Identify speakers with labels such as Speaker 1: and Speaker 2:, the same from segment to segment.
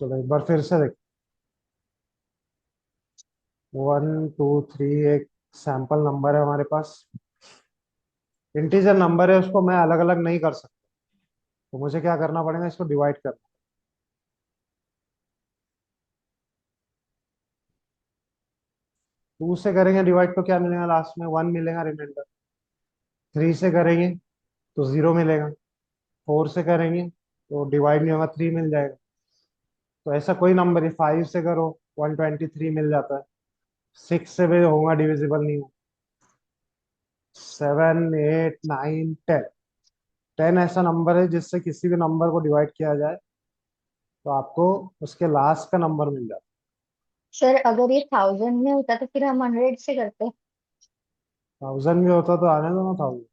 Speaker 1: चलो एक बार फिर से देख। 1 2 3 एक सैंपल नंबर है हमारे पास। इंटीजर नंबर है, उसको मैं अलग अलग नहीं कर सकता। तो मुझे क्या करना पड़ेगा, इसको डिवाइड करना। 2 से करेंगे डिवाइड तो क्या मिलेगा, लास्ट में 1 मिलेगा रिमाइंडर। 3 से करेंगे तो 0 मिलेगा। 4 से करेंगे तो डिवाइड नहीं होगा, 3 मिल जाएगा। तो ऐसा कोई नंबर है, 5 से करो 123 मिल जाता है। 6 से भी होगा, डिविजिबल नहीं हो। 7 8 9 10। 10 ऐसा नंबर है जिससे किसी भी नंबर को डिवाइड किया जाए तो आपको उसके लास्ट का नंबर मिल जाता
Speaker 2: सर अगर ये 1000 में होता तो फिर हम 100 से करते।
Speaker 1: है। 1000 भी होता तो आने दो ना 1000।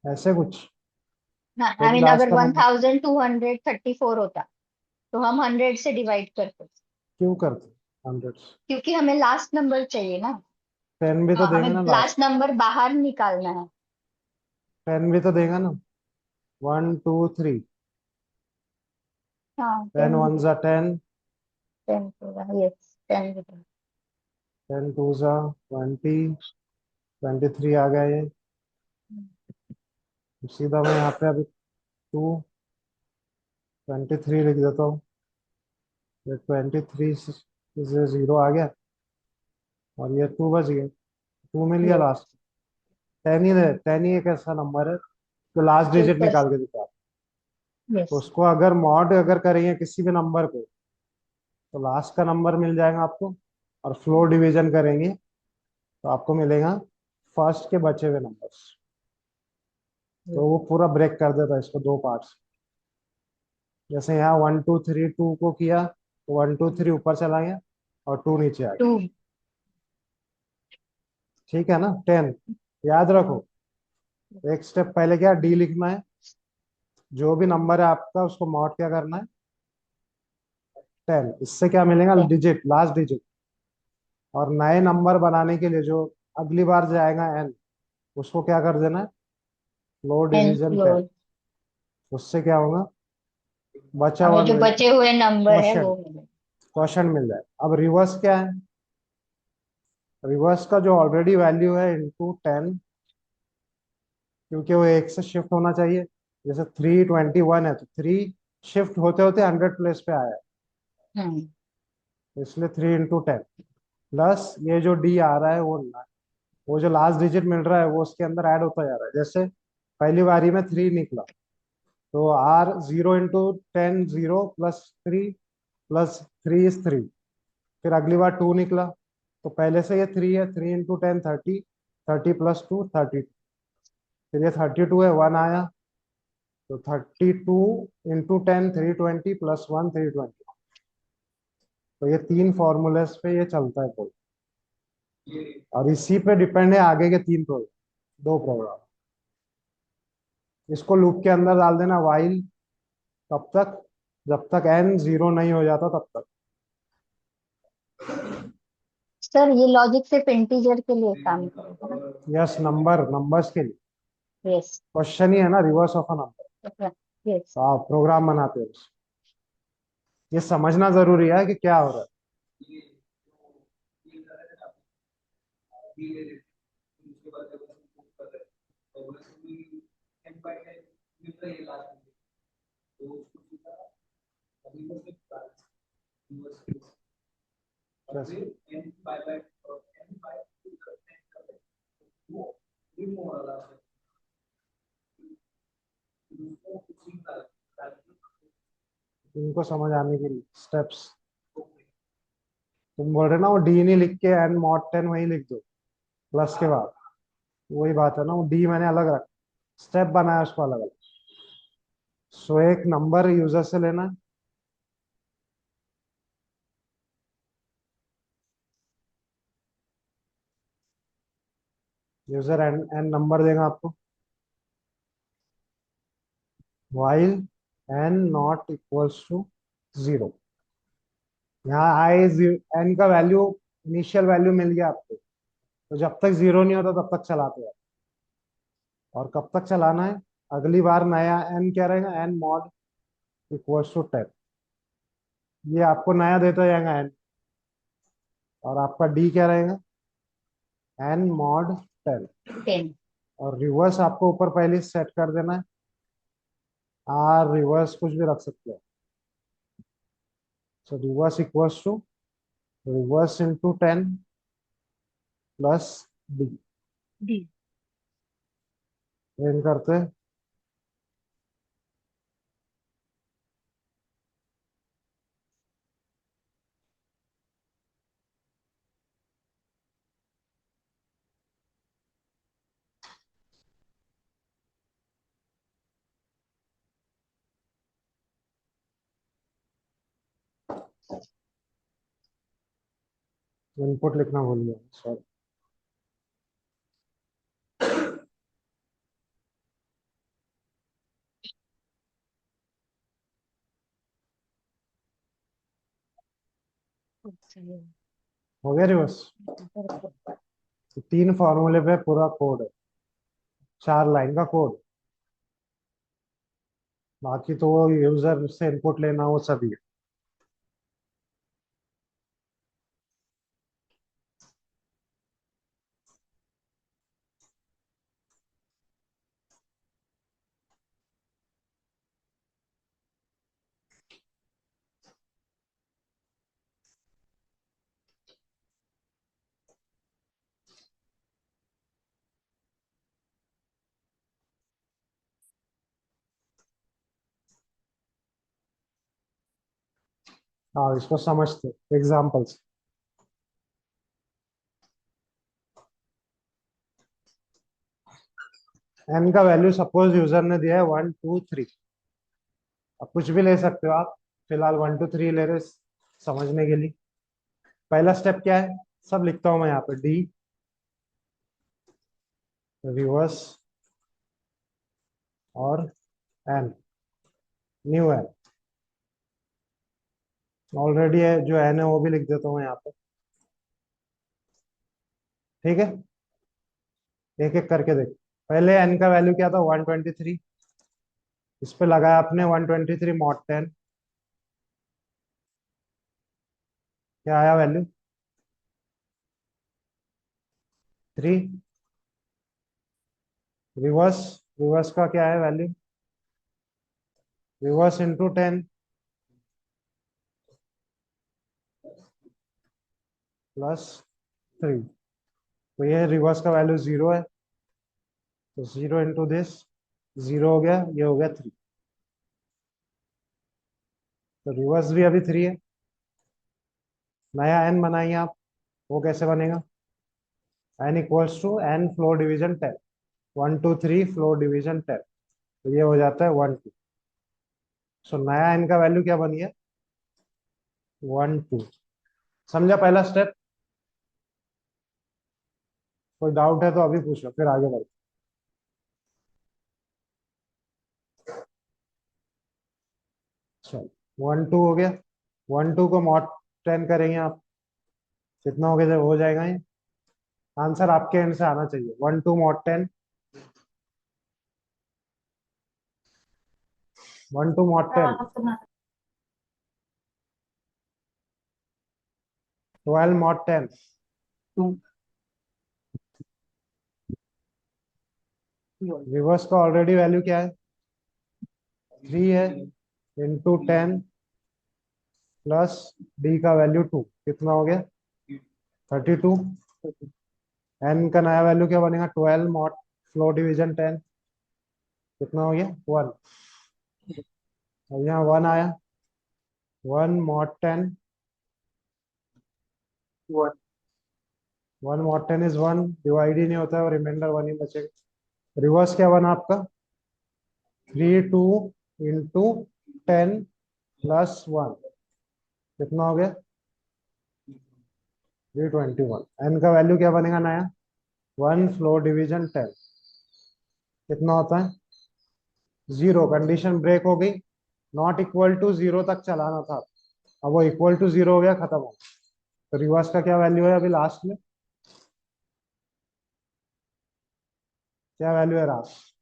Speaker 1: ऐसे कुछ।
Speaker 2: हाँ, आई
Speaker 1: फिर
Speaker 2: मीन
Speaker 1: लास्ट
Speaker 2: अगर
Speaker 1: का
Speaker 2: one
Speaker 1: number
Speaker 2: thousand two hundred thirty four होता तो हम 100 से डिवाइड करते,
Speaker 1: क्यों करते 100?
Speaker 2: क्योंकि हमें लास्ट नंबर चाहिए ना।
Speaker 1: 10 भी तो
Speaker 2: हमें
Speaker 1: देंगे ना
Speaker 2: लास्ट
Speaker 1: लास्ट।
Speaker 2: नंबर बाहर निकालना है।
Speaker 1: 10 भी तो देगा ना। 1 2 3।
Speaker 2: हाँ,
Speaker 1: 10
Speaker 2: 10 भी
Speaker 1: 1 10।
Speaker 2: 10 होगा, यस 10 भी।
Speaker 1: 10 2 20। 23 आ गया ये। सीधा मैं यहाँ पे अभी 23 लिख देता हूँ। ये 23 से 0 आ गया और ये 2 बच गया। 2 मिल गया
Speaker 2: यस,
Speaker 1: लास्ट। 10 ही दे, 10 ही एक ऐसा नंबर है जो लास्ट
Speaker 2: जो
Speaker 1: डिजिट
Speaker 2: दस।
Speaker 1: निकाल के देता है। तो
Speaker 2: यस।
Speaker 1: उसको अगर मॉड अगर करेंगे किसी भी नंबर को तो लास्ट का नंबर मिल जाएगा आपको। और फ्लोर डिवीजन करेंगे तो आपको मिलेगा फर्स्ट के बचे हुए नंबर्स। तो वो पूरा ब्रेक कर देता है इसको दो पार्ट्स। जैसे यहाँ 1 2 3 2 को किया तो 1 2 3 ऊपर चला गया और 2 नीचे आ गया।
Speaker 2: टू।
Speaker 1: ठीक है ना। 10 याद रखो। एक स्टेप पहले क्या डी लिखना है। जो भी नंबर है आपका उसको मॉड क्या करना है, 10। इससे क्या मिलेगा, डिजिट, लास्ट डिजिट। और नए नंबर बनाने के लिए जो अगली बार जाएगा एन, उसको क्या कर देना है, फ्लोर
Speaker 2: एंड
Speaker 1: डिवीजन 10।
Speaker 2: फ्लोर।
Speaker 1: उससे क्या होगा, बचा हुआ
Speaker 2: हमें जो बचे हुए नंबर है
Speaker 1: क्वेश्चन
Speaker 2: वो मिले।
Speaker 1: क्वेश्चन मिल जाए। अब रिवर्स क्या है, रिवर्स का जो ऑलरेडी वैल्यू है इंटू 10, क्योंकि वो एक से शिफ्ट होना चाहिए। जैसे 321 है तो 3 शिफ्ट होते होते 100 प्लेस पे आया है।
Speaker 2: हम्म।
Speaker 1: तो इसलिए 3 × 10 प्लस ये जो डी आ रहा है वो जो लास्ट डिजिट मिल रहा है वो उसके अंदर ऐड होता जा रहा है। जैसे पहली बारी में 3 निकला तो आर 0 × 10 0 +3 +3 इज 3। फिर अगली बार 2 निकला तो पहले से ये 3 है, 3 × 10 30। 30 + 2 32। फिर ये 32 है, 1 आया तो 32 × 10 320 +1 320। तो ये तीन फॉर्मूलेस पे ये चलता है कोड। और इसी पे डिपेंड है आगे के तीन प्रोग्राम, दो प्रोग्राम। इसको लूप के अंदर डाल देना वाइल, तब तक जब तक एन 0 नहीं हो जाता तब तक।
Speaker 2: सर ये लॉजिक सिर्फ इंटीजर के लिए काम करेगा ना?
Speaker 1: यस, नंबर्स के लिए।
Speaker 2: यस।
Speaker 1: क्वेश्चन ही है ना, reverse of a number.
Speaker 2: Yes.
Speaker 1: तो आप प्रोग्राम बनाते हो, ये समझना जरूरी है कि क्या हो रहा है। इनको समझ आने के लिए स्टेप्स। तुम बोल रहे ना वो डी नहीं लिख के एन मॉड 10 वही लिख दो प्लस के बाद। वही बात है ना, वो डी मैंने अलग रखा, स्टेप बनाया उसको अलग अलग। सो एक नंबर यूजर से लेना है। यूजर एन एन नंबर देगा आपको। While n not equals to 0। यहाँ आई एन का वैल्यू, इनिशियल वैल्यू मिल गया आपको। तो जब तक 0 नहीं होता तब तक चलाते हैं। और कब तक चलाना है, अगली बार नया एन क्या रहेगा, एन मॉड इक्वल्स टू 10। ये आपको नया देता जाएगा n, और आपका d क्या रहेगा, n mod 10।
Speaker 2: 10।
Speaker 1: और रिवर्स आपको ऊपर पहले सेट कर देना है, आर रिवर्स कुछ भी रख सकते हो। So reverse equals to reverse into 10 plus d।
Speaker 2: D.
Speaker 1: Run करते हैं। इनपुट लिखना भूल गया, सॉरी। हो गया रिवर्स। तो 3 फॉर्मूले पे पूरा कोड है, 4 लाइन का कोड। बाकी तो वो यूजर से इनपुट लेना वो सभी है। हाँ, इसको समझते एग्जाम्पल्स। एन का वैल्यू सपोज यूजर ने दिया है 1 2 3। अब कुछ भी ले सकते हो आप, फिलहाल 1 2 3 ले रहे समझने के लिए। पहला स्टेप क्या है, सब लिखता हूं मैं यहाँ पे, डी रिवर्स और एन, न्यू एन। ऑलरेडी है जो एन है वो भी लिख देता हूँ यहाँ पे। ठीक है, एक एक करके देख। पहले एन का वैल्यू क्या था, 123। इस पे लगाया आपने 123 मॉड 10। क्या आया वैल्यू, 3। रिवर्स, रिवर्स का क्या है वैल्यू, रिवर्स इंटू 10 प्लस 3। तो ये रिवर्स का वैल्यू 0 है, तो 0 इंटू दिस, 0 हो गया, ये हो गया 3। तो रिवर्स भी अभी 3 है। नया एन बनाइए आप, वो कैसे बनेगा, n equals to n floor division 10। 1 2 3 floor division 10, तो ये हो जाता है 1 2। सो नया एन का वैल्यू क्या बन गया, 1 2। समझा पहला स्टेप। कोई डाउट है तो अभी पूछो, फिर आगे बढ़ो। चलो, 1 2 हो गया। 1 2 को मॉड 10 करेंगे आप, कितना हो गया, जब हो जाएगा ये आंसर आपके एंड से आना चाहिए। 1 2 मॉड 10, 1 2 मॉड 10, 12 मॉड 10। रिवर्स का ऑलरेडी वैल्यू क्या है, 3 है, इंटू 10 प्लस डी का वैल्यू 2, कितना हो गया, 32। एन का नया वैल्यू क्या बनेगा, 12 मॉड फ्लोर डिवीजन 10, कितना हो गया, 1। और यहाँ 1 आया, 1 मॉड 10, 1 मॉड 10 इज 1, डिवाइड ही नहीं होता है और रिमाइंडर 1 ही बचेगा। रिवर्स क्या बना आपका, 3 2 इंटू 10 प्लस 1, कितना हो गया, 321। एन का वैल्यू क्या बनेगा नया, 1 फ्लोर डिवीजन 10, कितना होता है, 0। कंडीशन ब्रेक हो गई, नॉट इक्वल टू 0 तक चलाना था। अब वो इक्वल टू 0 हो गया, खत्म हो। तो रिवर्स का क्या वैल्यू है अभी लास्ट में, क्या वैल्यू है लास्ट,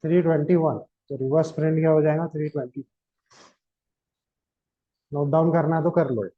Speaker 1: 321। तो रिवर्स प्रिंट क्या हो जाएगा, 320। नोट डाउन करना है तो कर लो।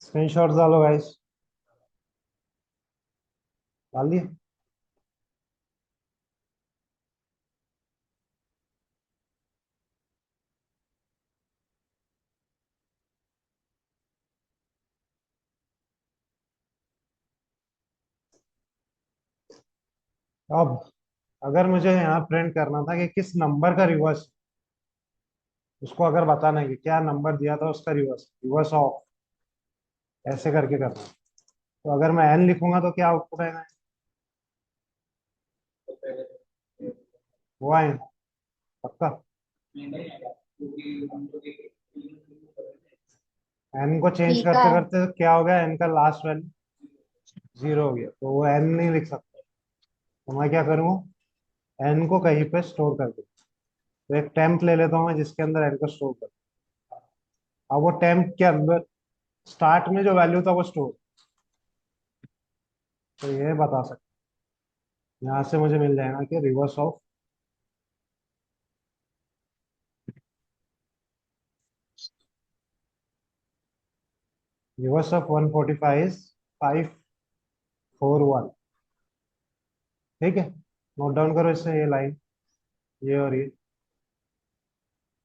Speaker 1: स्क्रीनशॉट डालो गाइस, डाल दिए। अब अगर मुझे यहाँ प्रिंट करना था कि किस नंबर का रिवर्स, उसको अगर बताना है कि क्या नंबर दिया था उसका रिवर्स, रिवर्स ऑफ, ऐसे करके करना है। तो अगर मैं एन लिखूंगा तो क्या आउटपुट आएगा? वो आएगा पक्का? एन को चेंज
Speaker 2: ठीक
Speaker 1: करते
Speaker 2: है।
Speaker 1: करते क्या हो गया, एन का लास्ट वैल्यू 0 हो गया, तो वो एन नहीं लिख सकता। तो मैं क्या करूँगा, एन को कहीं पे स्टोर कर दूँ। तो एक टेम्प ले लेता हूँ मैं जिसके अंदर एन को स्टोर कर। अब वो टेम्प के अंदर स्टार्ट में जो वैल्यू था वो स्टोर, तो ये बता सकते, यहाँ से मुझे मिल जाएगा कि reverse of reverse of 145 is 541। ठीक है, नोट डाउन करो इससे ये लाइन, ये और ये।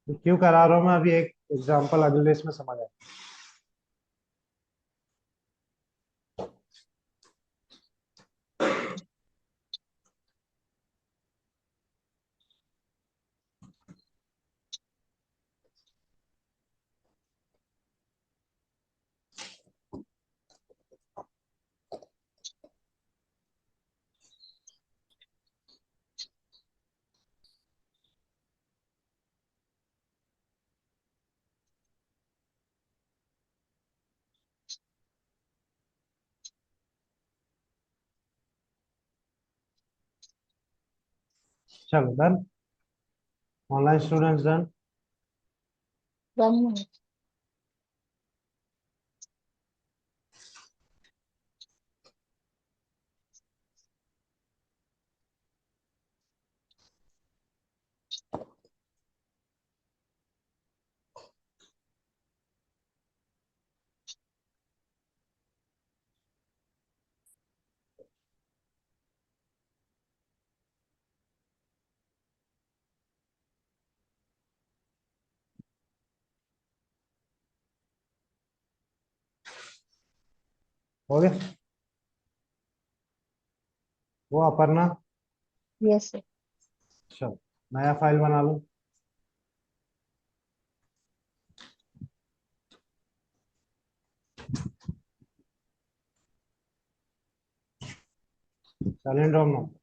Speaker 1: तो क्यों करा रहा हूँ मैं अभी, एक एग्जांपल अगले इसमें समझ आए। चलो done, online students done.
Speaker 2: 1 minute।
Speaker 1: हो गया, वो अपर्णा।
Speaker 2: Yes sir.
Speaker 1: चलो नया फाइल बना लो। Palindrome number,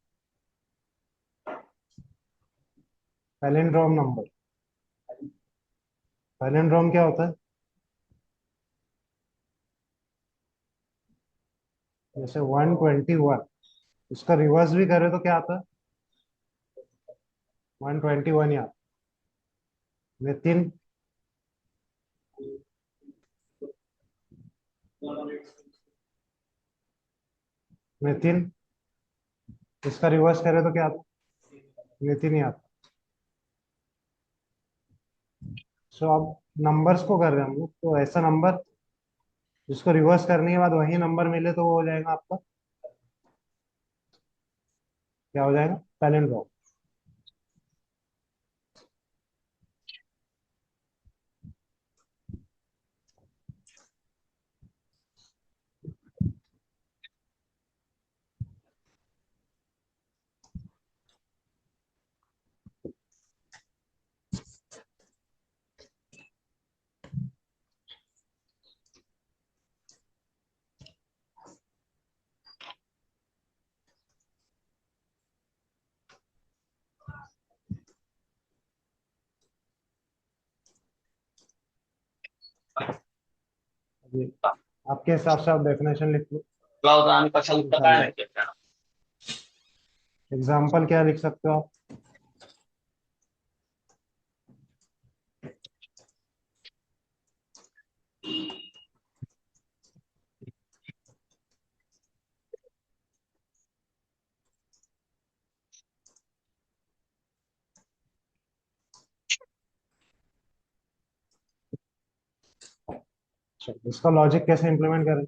Speaker 1: palindrome number, palindrome क्या होता है? जैसे 121, इसका रिवर्स भी करे तो क्या आता है? 121 यार। नितिन, नितिन, इसका रिवर्स करे तो क्या आता? नितिन ही आता। सो अब नंबर्स को कर रहे हैं हम लोग, तो ऐसा नंबर जिसको रिवर्स करने के बाद वही नंबर मिले तो वो हो जाएगा आपका, क्या हो जाएगा? पैलिंड्रोम। अभी आपके हिसाब से आप डेफिनेशन लिख लो। एग्जाम्पल क्या लिख सकते हो आप? चलो इसका लॉजिक कैसे इंप्लीमेंट करें?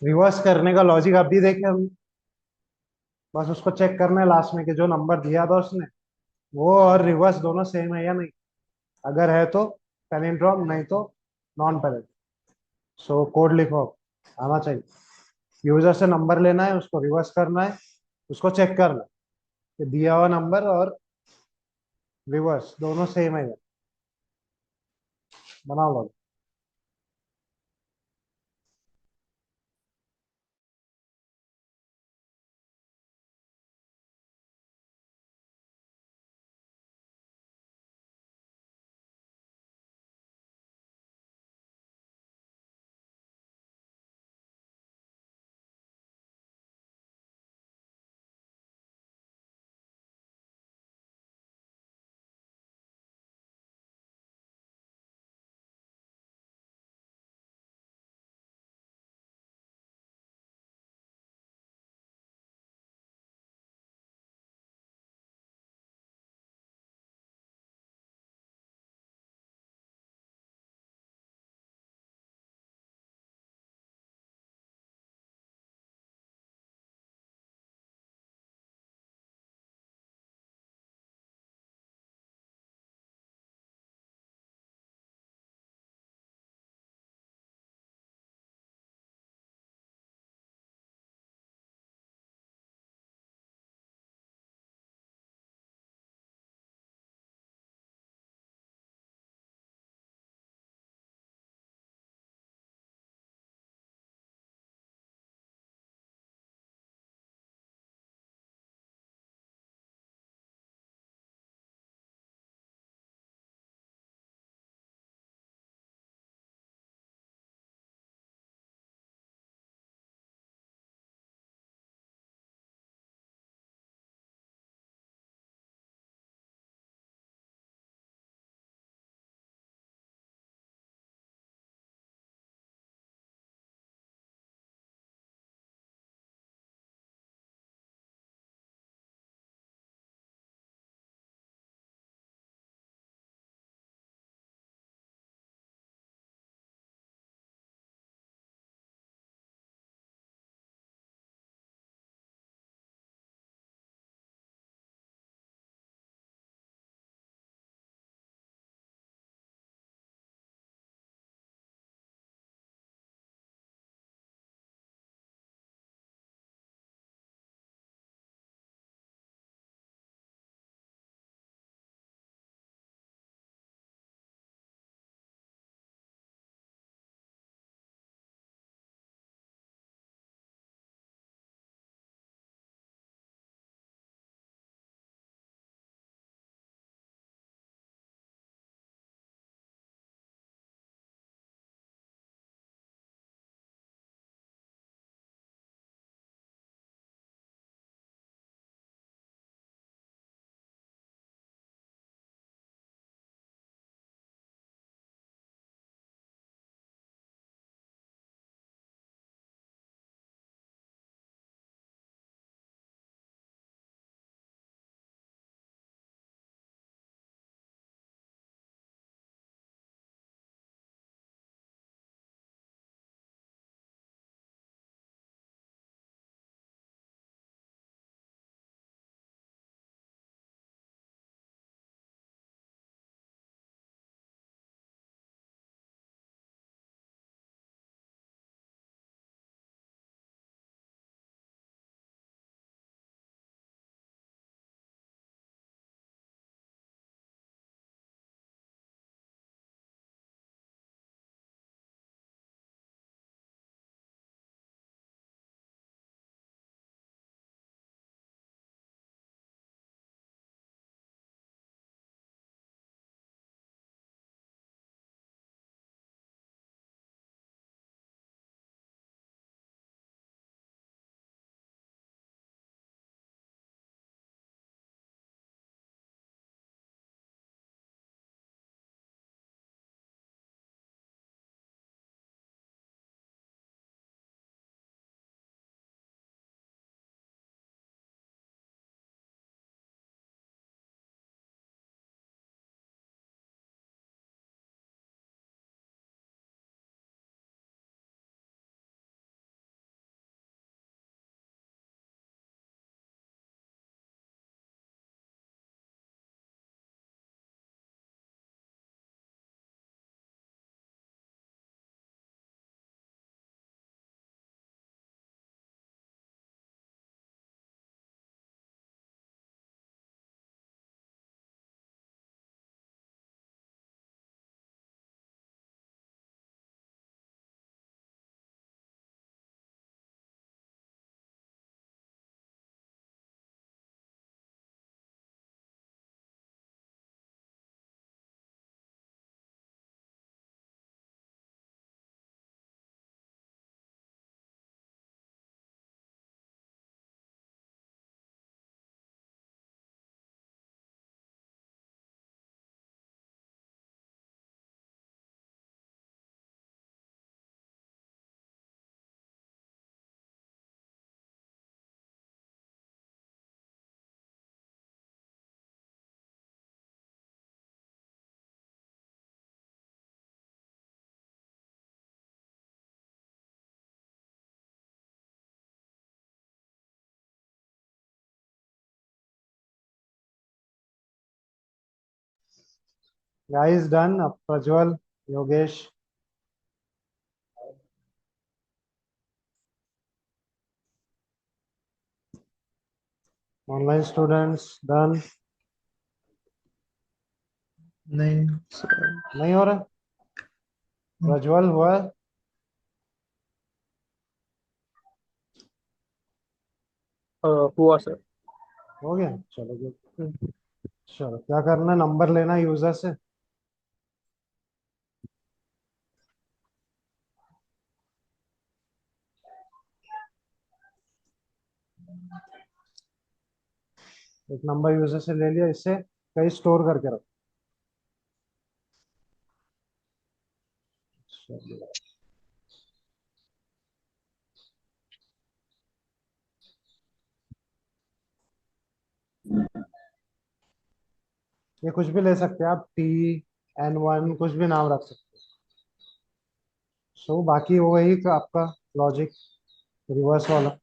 Speaker 1: रिवर्स करने का लॉजिक अभी देखे हम, बस उसको चेक करना है लास्ट में कि जो नंबर दिया था उसने वो और रिवर्स दोनों सेम है या नहीं। अगर है तो पैलिंड्रोम, नहीं तो नॉन पैलिंड्रोम। सो कोड लिखो, आना चाहिए। यूजर से नंबर लेना है, उसको रिवर्स करना है, उसको चेक करना कि दिया हुआ नंबर और रिवर्स दोनों सेम है। बनाओ लोग। Guys done. अब Prajwal, Yogesh, online students done.
Speaker 3: नहीं सर।
Speaker 1: नहीं हो रहा? प्रज्वल हुआ है?
Speaker 3: हुआ सर।
Speaker 1: हो गया, चलो good।
Speaker 3: हम्म,
Speaker 1: चलो क्या करना है, नंबर लेना यूजर से। एक नंबर यूजर से ले लिया, इससे कहीं स्टोर करके रखो। चलो, ये कुछ भी ले सकते हैं आप, T N1 कुछ भी नाम रख सकते हैं। सो बाकी वो वही का आपका लॉजिक, रिवर्स वाला।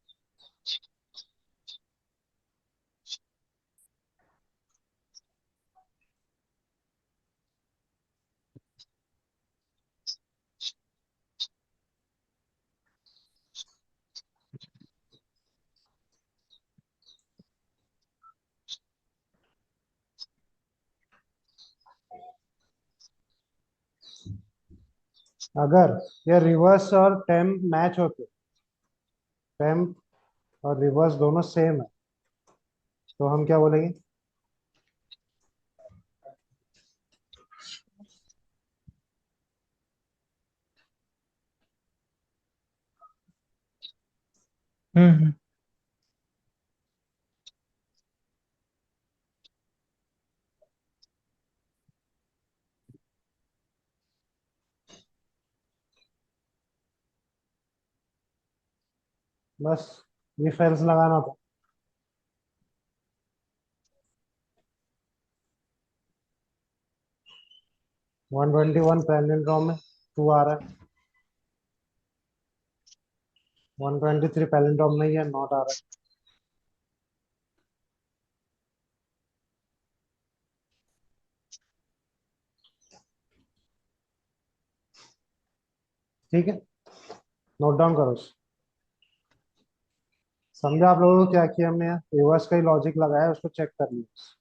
Speaker 1: अगर ये रिवर्स और टेम्प मैच होते, टेम्प और रिवर्स दोनों सेम है, तो हम क्या बोलेंगे?
Speaker 3: हम्म,
Speaker 1: बस ये फेल्स लगाना था। 121 पैलिंड्रोम में 2 आ रहा है, 123 पैलिंड्रोम में ही है, नॉट आ रहा है। ठीक है, नोट डाउन करो। समझा आप लोगों को क्या किया हमने? यहाँ रिवर्स का ही लॉजिक लगाया है, उसको चेक कर लिया।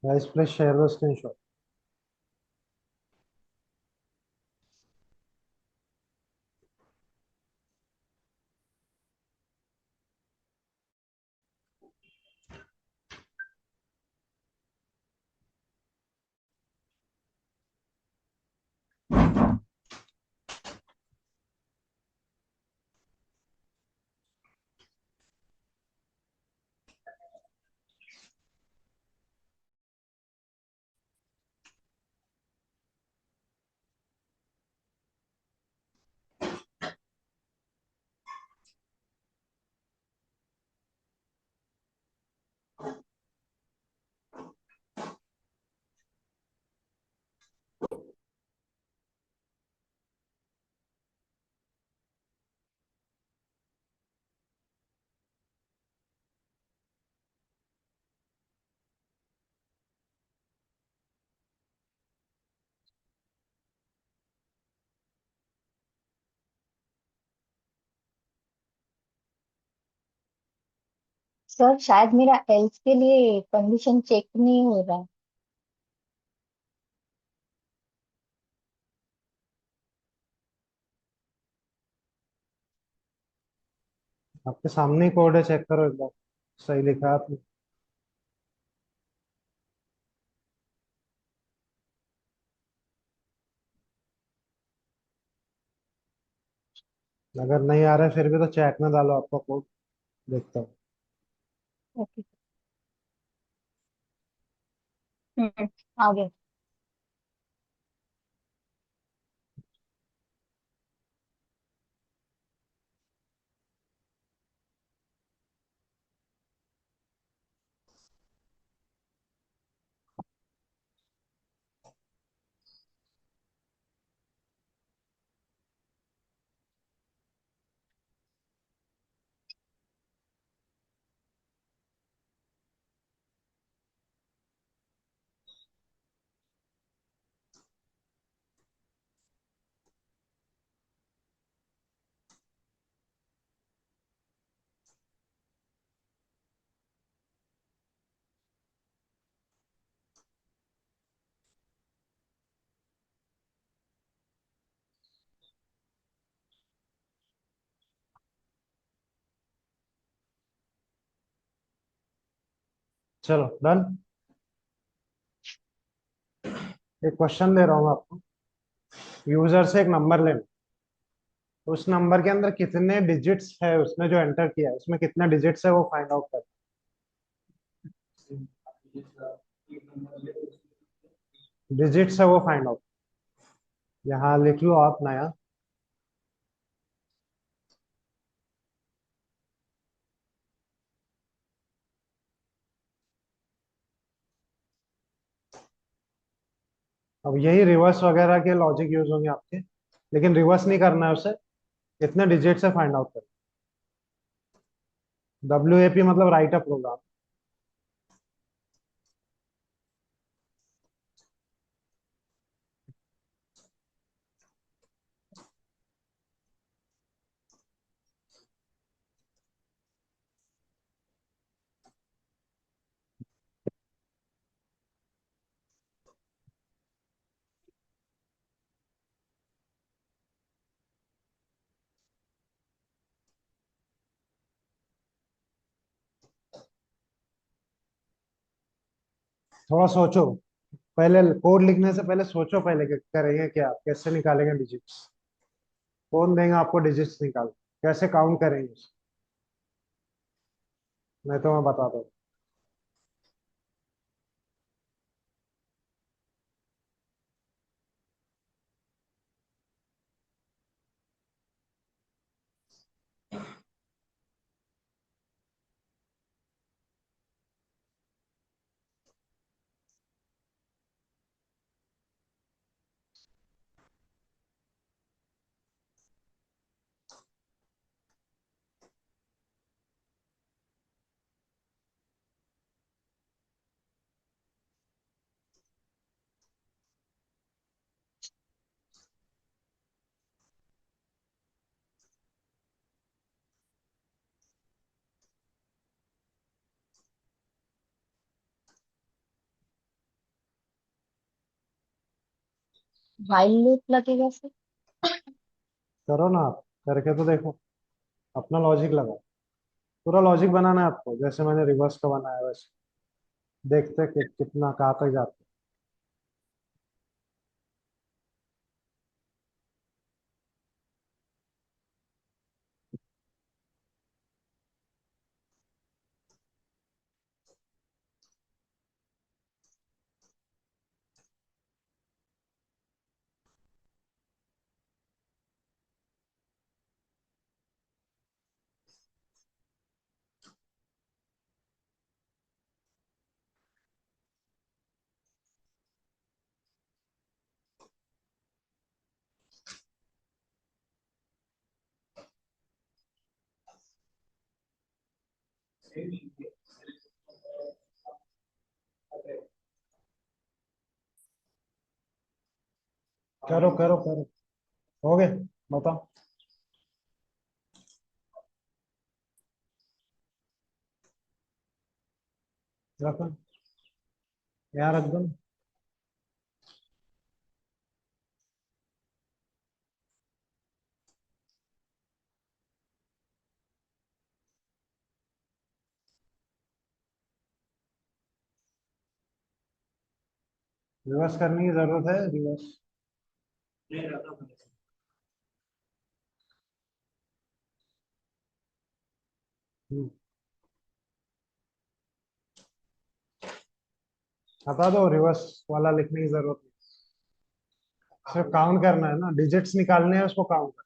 Speaker 1: Guys please share the screenshot.
Speaker 2: Sir शायद मेरा एल्स के लिए कंडीशन चेक नहीं हो रहा है।
Speaker 1: आपके सामने ही कोड है, चेक करो एक बार, सही लिखा है आपने। अगर नहीं आ रहा है फिर भी तो चैट में डालो आपका कोड, देखता हूँ।
Speaker 2: ओके। आ गया।
Speaker 1: चलो डन। एक क्वेश्चन दे रहा हूँ आपको। यूजर से एक नंबर लेना, उस नंबर के अंदर कितने डिजिट्स है, उसने जो एंटर किया है उसमें कितने डिजिट्स है वो फाइंड आउट कर। डिजिट्स है वो फाइंड आउट। यहाँ लिख लो आप नया। अब यही रिवर्स वगैरह के लॉजिक यूज होंगे आपके, लेकिन रिवर्स नहीं करना है उसे, कितने डिजिट से फाइंड आउट कर। WAP मतलब राइट अ प्रोग्राम। थोड़ा सोचो, पहले कोड लिखने से पहले सोचो, पहले कि करेंगे क्या, कैसे निकालेंगे डिजिट्स, कौन देगा आपको डिजिट्स निकाल, कैसे काउंट करेंगे। मैं तो मैं बताता हूँ।
Speaker 2: व्हाइल लूप लगेगा सर।
Speaker 1: करो ना आप, करके तो देखो, अपना लॉजिक लगाओ। पूरा लॉजिक बनाना है आपको, जैसे मैंने रिवर्स का बनाया वैसे। देखते हैं कि कितना कहाँ तक जाते हैं। करो करो करो, हो गए, बताओ। रखो, यहाँ रख दो। रिवर्स करने की जरूरत है, रिवर्स। हम्म, हटा दो, रिवर्स वाला लिखने की जरूरत नहीं। सिर्फ काउंट करना है ना, डिजिट्स निकालने हैं, उसको काउंट करना।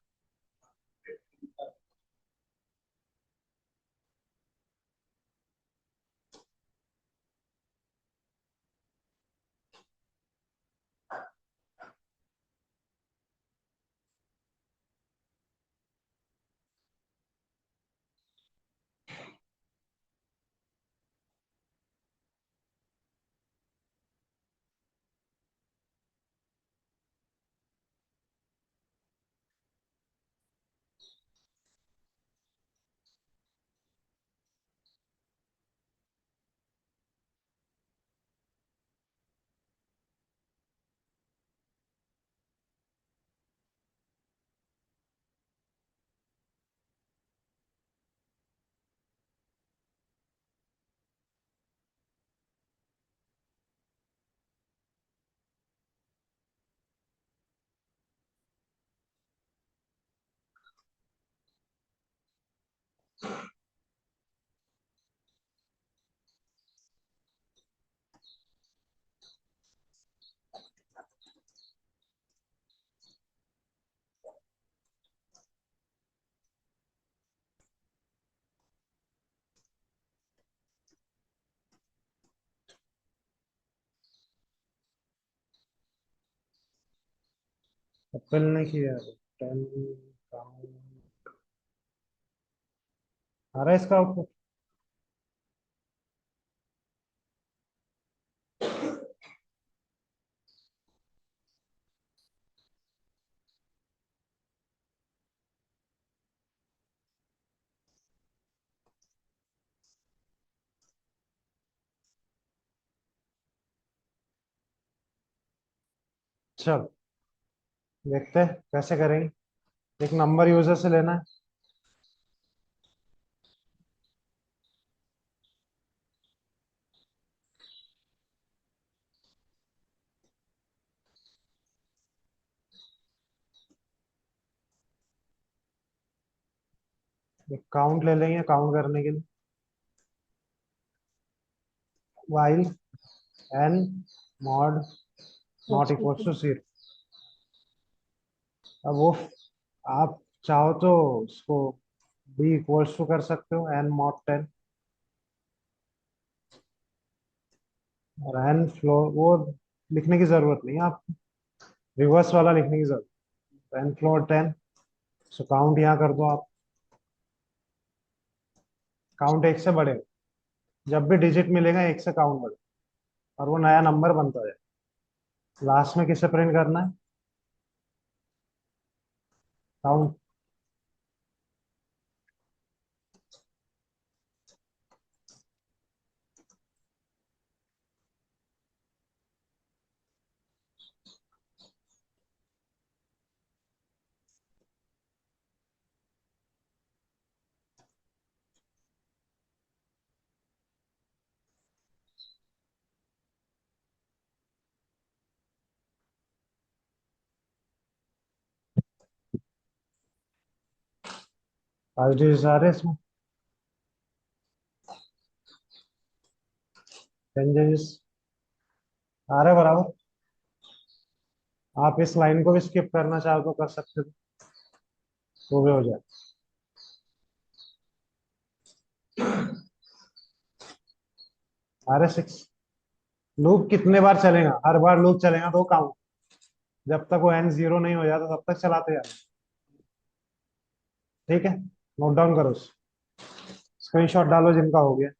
Speaker 1: फिल नहीं किया। 10 काउंट आ रहा है इसका आउटपुट। चल, देखते हैं कैसे करेंगे। एक नंबर यूजर से लेना है। एक काउंट ले लेंगे काउंट करने के लिए। While n mod not equal to 0। अब वो, आप चाहो तो उसको बी इक्वल्स टू कर सकते हो, एन मॉड 10। और एन फ्लोर वो लिखने की जरूरत नहीं है आप, रिवर्स वाला लिखने की जरूरत। N floor 10। सो काउंट यहाँ कर दो आप। काउंट एक से बढ़े, जब भी डिजिट मिलेगा एक से काउंट बढ़े, और वो नया नंबर बनता है। लास्ट में किसे प्रिंट करना है? काउंट। 5 डिजिट आ रहे हैं इसमें, 10 डिजिट आ रहे हैं बराबर। आप इस लाइन को भी स्किप करना चाहो तो कर सकते हो, वो भी हो जाए। आ रहे 6। लूप कितने बार चलेगा? हर बार लूप चलेगा तो काउंट, जब तक वो एन 0 नहीं हो जाता तब तक चलाते जाना। ठीक है, नोट डाउन करो, स्क्रीनशॉट डालो जिनका हो गया।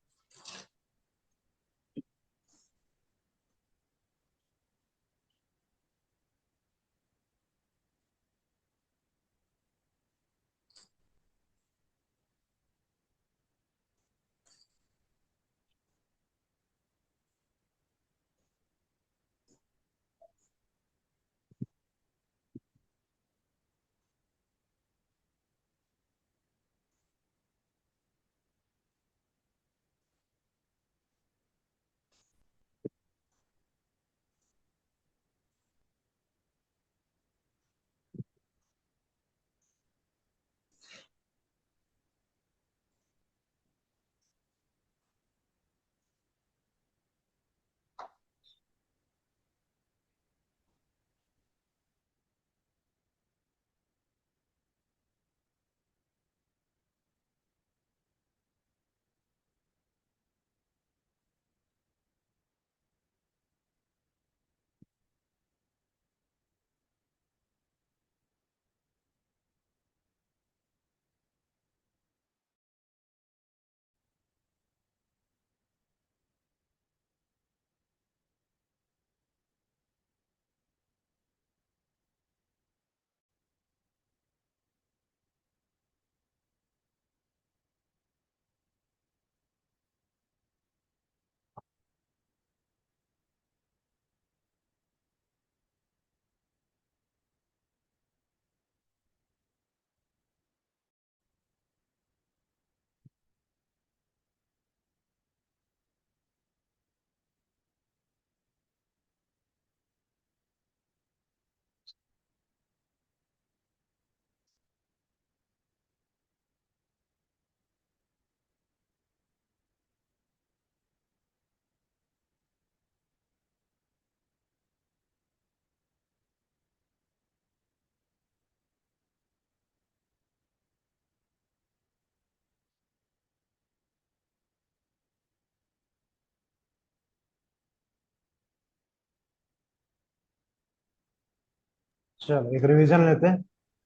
Speaker 1: चलो एक रिवीजन लेते हैं।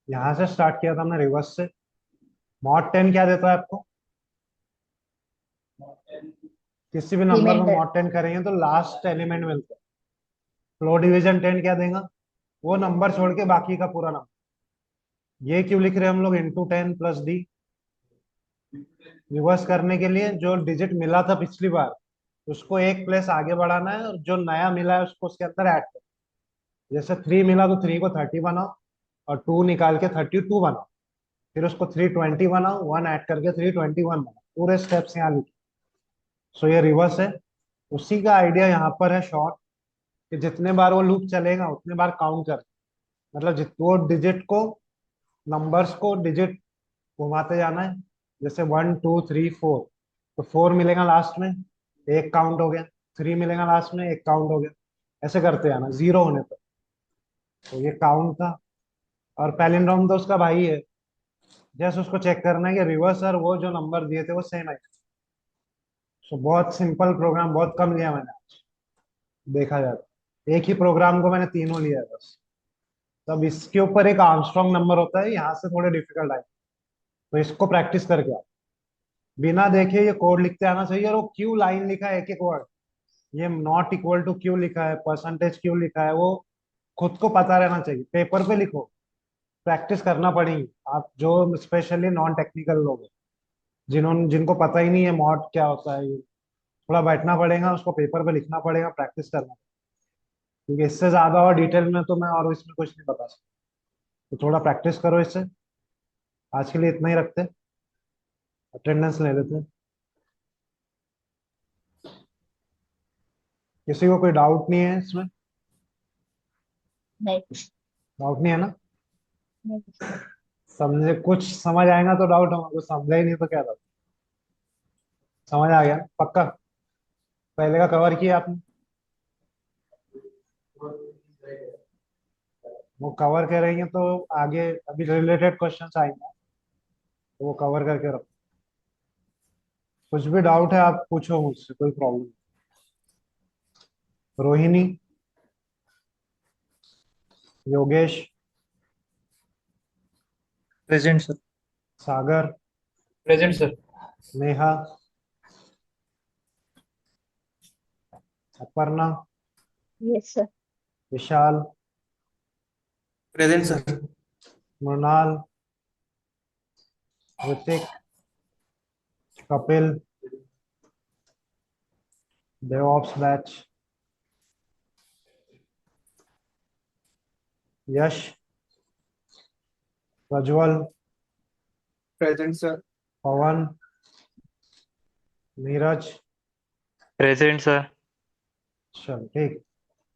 Speaker 1: यहाँ से स्टार्ट किया था हमने रिवर्स से। मॉड 10 क्या देता है आपको? किसी भी नंबर में
Speaker 2: रिमाइंडर।
Speaker 1: मॉड 10 करेंगे तो लास्ट एलिमेंट मिलता है। फ्लो डिवीजन 10 क्या देगा? वो नंबर छोड़ के बाकी का पूरा नंबर। ये क्यों लिख रहे हैं हम लोग? Into 10 plus D. रिवर्स करने के लिए जो डिजिट मिला था पिछली बार उसको एक प्लेस आगे बढ़ाना है, और जो नया मिला है उसको उसके अंदर ऐड करना है। जैसे 3 मिला तो 3 को 30 बनाओ, और 2 निकाल के 32 बनाओ। फिर उसको 320 बनाओ, 1 ऐड करके 321 बनाओ। पूरे स्टेप्स यहाँ लिखे। सो ये रिवर्स है। उसी का आइडिया यहाँ पर है शॉर्ट, कि जितने बार वो लूप चलेगा उतने बार काउंट कर, मतलब जित वो डिजिट को, नंबर्स को डिजिट घुमाते जाना है। जैसे 1 2 3 4, तो 4 मिलेगा लास्ट में, एक काउंट हो गया। 3 मिलेगा लास्ट में, एक काउंट हो गया। ऐसे करते जाना 0 होने पर। तो ये काउंट था। और पैलिंड्रोम तो उसका भाई है। जैसे उसको चेक करना है कि रिवर्स और वो जो नंबर दिए थे वो सेम है। सो बहुत सिंपल प्रोग्राम, बहुत कम लिया मैंने आज, देखा जाए तो। एक ही प्रोग्राम को मैंने तीनों लिया है बस। तब इसके ऊपर एक आर्मस्ट्रॉन्ग नंबर होता है, यहाँ से थोड़े डिफिकल्ट आए। तो इसको प्रैक्टिस करके आओ। बिना देखे ये कोड लिखते आना चाहिए। और वो क्यू लाइन लिखा है, एक एक वर्ड, ये नॉट इक्वल टू क्यू लिखा है, परसेंटेज क्यू लिखा है, वो खुद को पता रहना चाहिए। पेपर पे लिखो, प्रैक्टिस करना पड़ेगी। आप जो स्पेशली नॉन टेक्निकल लोग हैं, जिनको पता ही नहीं है मॉड क्या होता है, ये थोड़ा बैठना पड़ेगा, उसको पेपर पे लिखना पड़ेगा, प्रैक्टिस करना। क्योंकि इससे ज्यादा और डिटेल में तो मैं और इसमें कुछ नहीं बता सकता। तो थोड़ा प्रैक्टिस करो इससे। आज के लिए इतना ही रखते हैं। अटेंडेंस ले लेते हैं। किसी को कोई डाउट नहीं है इसमें?
Speaker 2: नहीं
Speaker 1: डाउट नहीं है ना?
Speaker 2: नहीं।
Speaker 1: समझे? कुछ समझ आएगा तो डाउट होगा, कुछ समझा ही नहीं तो क्या डाउट? समझ आ गया ना? पक्का? पहले का कवर किया आपने? वो कवर करेंगे तो आगे अभी रिलेटेड क्वेश्चंस आएंगे, तो वो कवर करके रखो। कुछ भी डाउट है आप पूछो मुझसे, कोई problem. Rohini, Yogesh,
Speaker 3: present sir.
Speaker 1: Sagar,
Speaker 3: present sir.
Speaker 1: Neha, Aparna,
Speaker 2: yes sir.
Speaker 1: Vishal,
Speaker 3: present sir.
Speaker 1: Mrinal, Hrithik, Kapil, DevOps batch, Yash, Prajwal,
Speaker 3: present sir.
Speaker 1: Pavan, Neeraj.
Speaker 3: Present sir.
Speaker 1: चलो ठीक,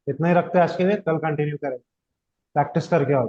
Speaker 1: इतना ही रखते हैं आज के लिए। कल कंटिन्यू करें, प्रैक्टिस करके आओ।